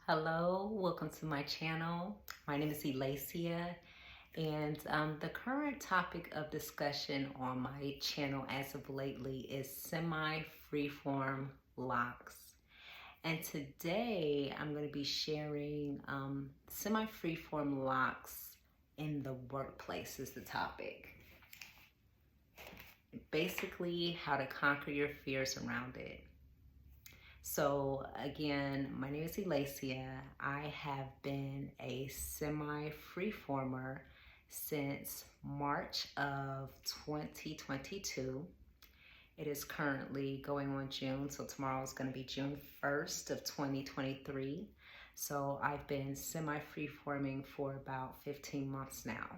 Hello, welcome to my channel. My name is Elacia, and the current topic of discussion on my channel as of lately is semi-freeform locks. And today I'm going to be sharing semi-freeform locks in the workplace is the topic. Basically, how to conquer your fears around it. So again, my name is Elacia. I have been a semi-freeformer since March of 2022. It is currently going on June, so tomorrow is going to be June 1st of 2023. So I've been semi-freeforming for about 15 months now.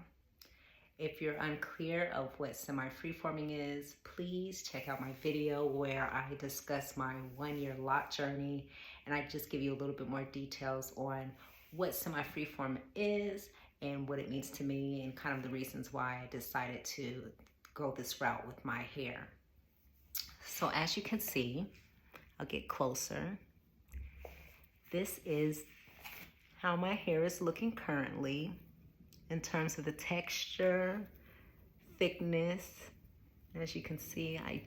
If you're unclear of what semi-freeforming is, please check out my video where I discuss my 1-year lock journey, and I just give you a little bit more details on what semi-freeform is and what it means to me and kind of the reasons why I decided to go this route with my hair. So as you can see, I'll get closer. This is how my hair is looking currently in terms of the texture, thickness. As you can see, I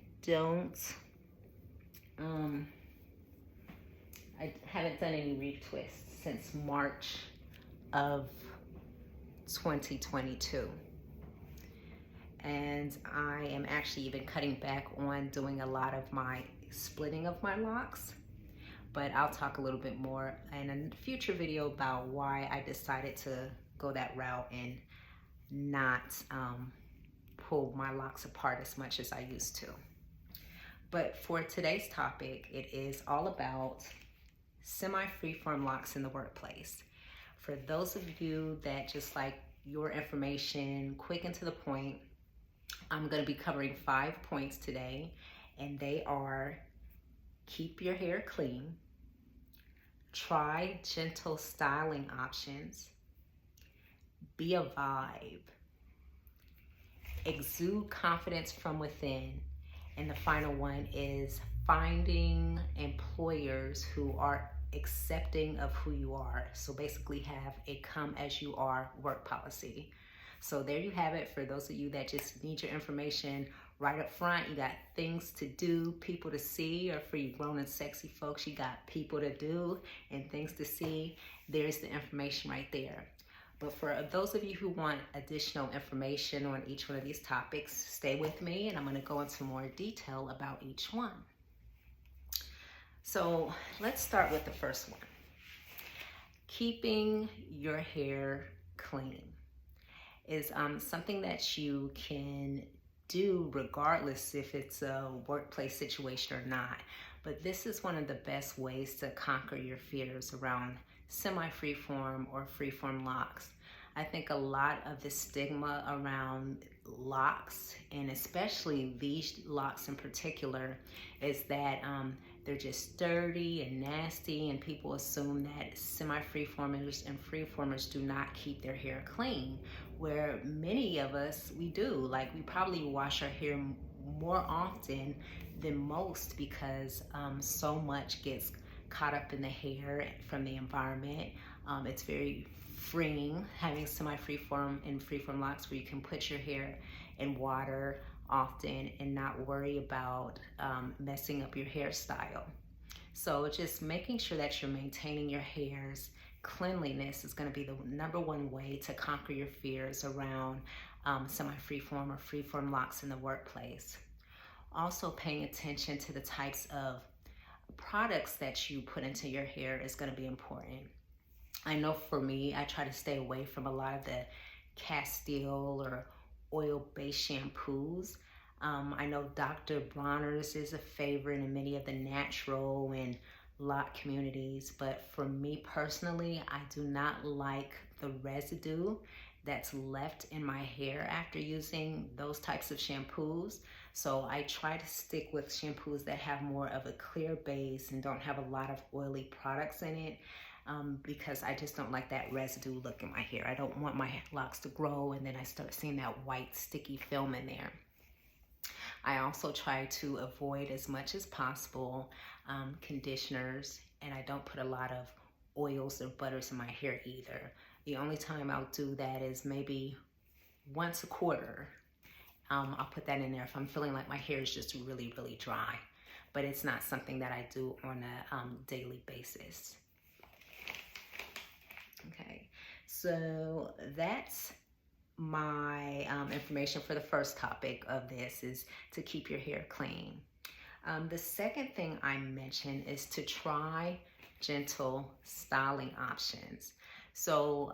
haven't done any retwists since March of 2022. And I am actually even cutting back on doing a lot of my splitting of my locks. But I'll talk a little bit more in a future video about why I decided to go that route and not pull my locks apart as much as I used to. But for today's topic, it is all about semi-freeform locks in the workplace. For those of you that just like your information quick and to the point, I'm going to be covering 5 points today, and they are: keep your hair clean, try gentle styling options, be a vibe, exude confidence from within, and the final one is finding employers who are accepting of who you are. So basically have a come as you are work policy. So there you have it. For those of you that just need your information right up front, you got things to do, people to see, or for you grown and sexy folks, you got people to do and things to see. There's the information right there. But for those of you who want additional information on each one of these topics, stay with me and I'm going to go into more detail about each one. So let's start with the first one. Keeping your hair clean is something that you can do regardless if it's a workplace situation or not. But this is one of the best ways to conquer your fears around semi-freeform or freeform locks. I think a lot of the stigma around locks, and especially these locks in particular, is that they're just dirty and nasty, and people assume that semi-freeformers and freeformers do not keep their hair clean, where many of us, we do. Like, we probably wash our hair more often than most because so much gets caught up in the hair from the environment. It's very freeing having semi-freeform and freeform locks where you can put your hair in water often and not worry about messing up your hairstyle. So just making sure that you're maintaining your hair's cleanliness is going to be the #1 way to conquer your fears around semi-freeform or freeform locks in the workplace. Also, paying attention to the types of products that you put into your hair is going to be important. I know for me, I try to stay away from a lot of the Castile or oil-based shampoos. I know Dr. Bronner's is a favorite in many of the natural and lock communities, but for me personally, I do not like the residue that's left in my hair after using those types of shampoos. So I try to stick with shampoos that have more of a clear base and don't have a lot of oily products in it, because I just don't like that residue look in my hair. I don't want my locks to grow and then I start seeing that white sticky film in there. I also try to avoid as much as possible conditioners, and I don't put a lot of oils or butters in my hair either. The only time I'll do that is maybe once a quarter. I'll put that in there if I'm feeling like my hair is just really, really dry. But it's not something that I do on a daily basis. Okay, so that's my information for the first topic of this, is to keep your hair clean. The second thing I mentioned is to try gentle styling options. So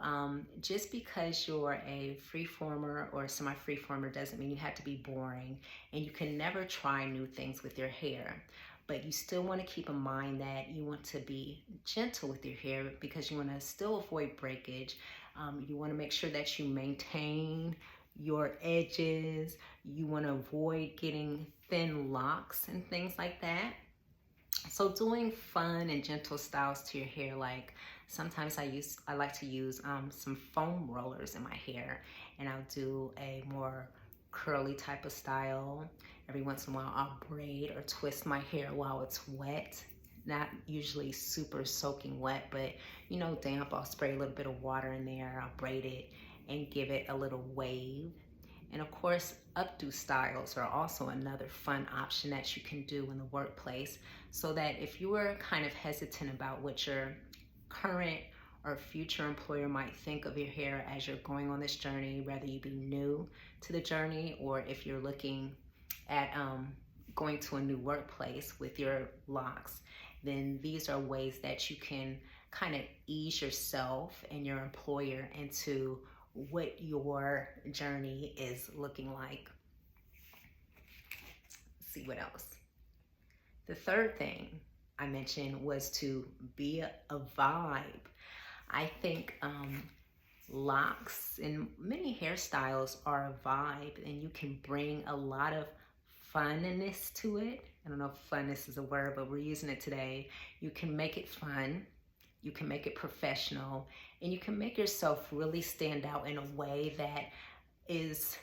just because you're a freeformer or semi-freeformer doesn't mean you have to be boring, and you can never try new things with your hair. But you still want to keep in mind that you want to be gentle with your hair because you want to still avoid breakage. You want to make sure that you maintain your edges. You want to avoid getting thin locks and things like that. So doing fun and gentle styles to your hair, like sometimes I like to use some foam rollers in my hair, and I'll do a more curly type of style. Every once in a while I'll braid or twist my hair while it's wet. Not usually super soaking wet, but you know, damp. I'll spray a little bit of water in there, I'll braid it and give it a little wave. And of course, updo styles are also another fun option that you can do in the workplace, so that if you were kind of hesitant about what your current or future employer might think of your hair as you're going on this journey, whether you be new to the journey or if you're looking at going to a new workplace with your locks, then these are ways that you can kind of ease yourself and your employer into what your journey is looking like. Let's see what else. The third thing I mentioned was to be a vibe. I think locks and many hairstyles are a vibe, and you can bring a lot of funness to it. I don't know if funness is a word, but we're using it today. You can make it fun, you can make it professional, and you can make yourself really stand out in a way that is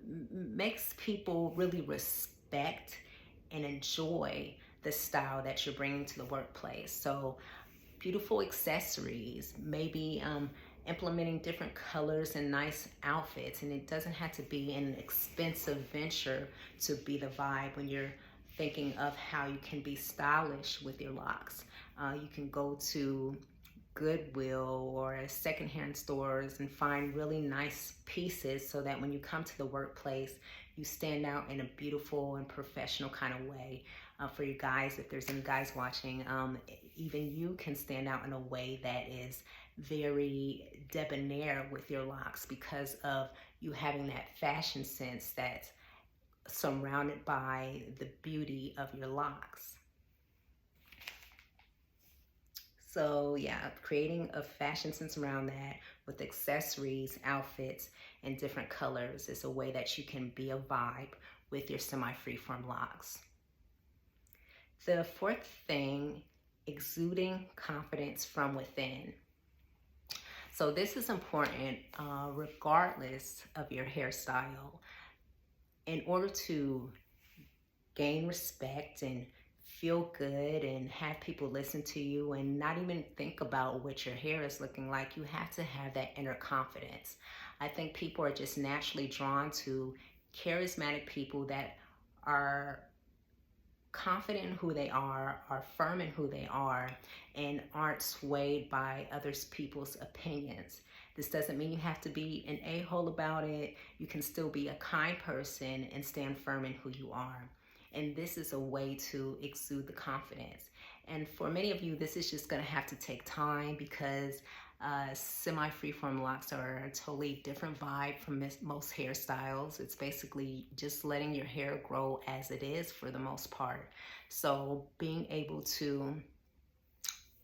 makes people really respect and enjoy the style that you're bringing to the workplace. So beautiful accessories, maybe implementing different colors and nice outfits. And it doesn't have to be an expensive venture to be the vibe when you're thinking of how you can be stylish with your locks. You can go to Goodwill or secondhand stores and find really nice pieces, so that when you come to the workplace, you stand out in a beautiful and professional kind of way. For you guys, if there's any guys watching, even you can stand out in a way that is very debonair with your locks, because of you having that fashion sense that's surrounded by the beauty of your locks. So yeah, creating a fashion sense around that with accessories, outfits, and different colors is a way that you can be a vibe with your semi-freeform locks. The fourth thing, exuding confidence from within. So this is important regardless of your hairstyle. In order to gain respect and feel good and have people listen to you and not even think about what your hair is looking like, you have to have that inner confidence. I think people are just naturally drawn to charismatic people that are confident in who they are firm in who they are, and aren't swayed by others people's opinions. This doesn't mean you have to be an a-hole about it. You can still be a kind person and stand firm in who you are. And this is a way to exude the confidence. And for many of you, this is just gonna have to take time, because semi-freeform locks are a totally different vibe from most hairstyles. It's basically just letting your hair grow as it is for the most part. So being able to,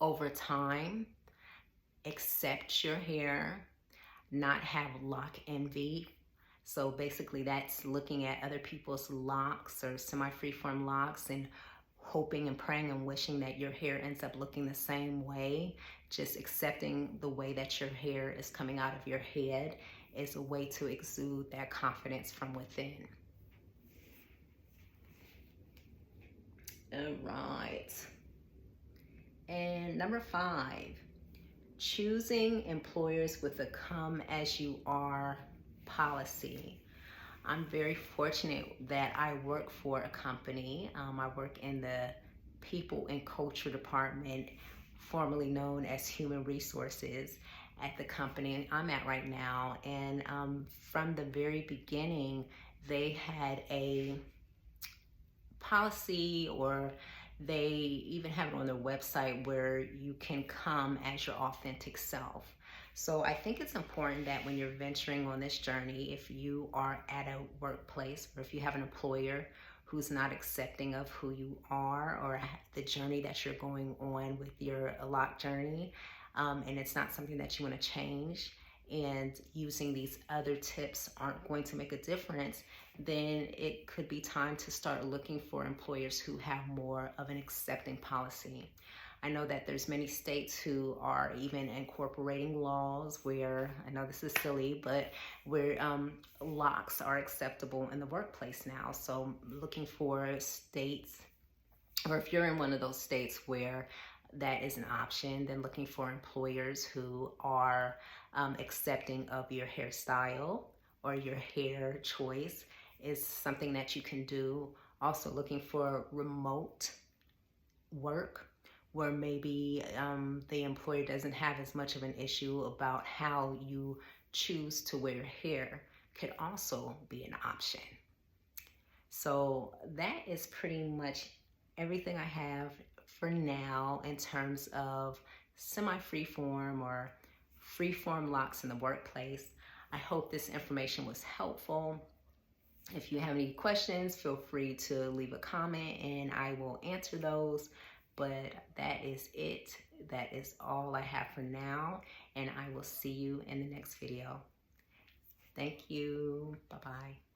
over time, accept your hair, not have lock envy. So basically that's looking at other people's locks or semi-freeform locks and hoping and praying and wishing that your hair ends up looking the same way. Just accepting the way that your hair is coming out of your head is a way to exude that confidence from within. All right. And number 5, choosing employers with a come as you are policy. I'm very fortunate that I work for a company. I work in the people and culture department, formerly known as human resources, at the company I'm at right now. And from the very beginning, they had a policy, or they even have it on their website, where you can come as your authentic self. So I think it's important that when you're venturing on this journey, if you are at a workplace, or if you have an employer who's not accepting of who you are, or the journey that you're going on with your lock journey, and it's not something that you want to change, and using these other tips aren't going to make a difference, then it could be time to start looking for employers who have more of an accepting policy. I know that there's many states who are even incorporating laws where, I know this is silly, but where locks are acceptable in the workplace now. So looking for states, or if you're in one of those states where that is an option, then looking for employers who are accepting of your hairstyle or your hair choice is something that you can do. Also looking for remote work, where maybe the employer doesn't have as much of an issue about how you choose to wear hair, could also be an option. So that is pretty much everything I have for now in terms of semi-freeform or freeform locks in the workplace. I hope this information was helpful. If you have any questions, feel free to leave a comment and I will answer those. But that is it. That is all I have for now, and I will see you in the next video. Thank you. Bye-bye.